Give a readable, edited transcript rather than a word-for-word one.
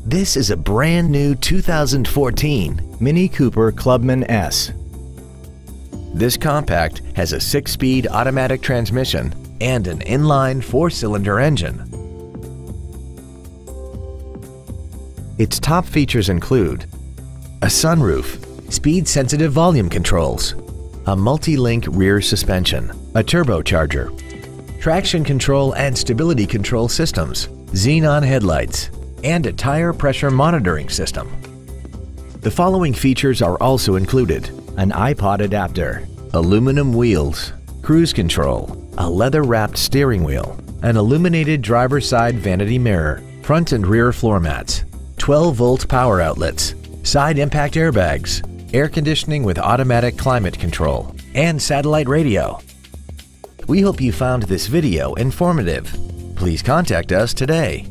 This is a brand new 2014 Mini Cooper Clubman S. This compact has a 6-speed automatic transmission and an inline 4-cylinder engine. Its top features include a sunroof, speed-sensitive volume controls, a multi-link rear suspension, a turbocharger, traction control and stability control systems, xenon headlights, and a tire pressure monitoring system. The following features are also included: an iPod adapter, aluminum wheels, cruise control, a leather-wrapped steering wheel, an illuminated driver's side vanity mirror, front and rear floor mats, 12-volt power outlets, side impact airbags, air conditioning with automatic climate control, and satellite radio. We hope you found this video informative. Please contact us today.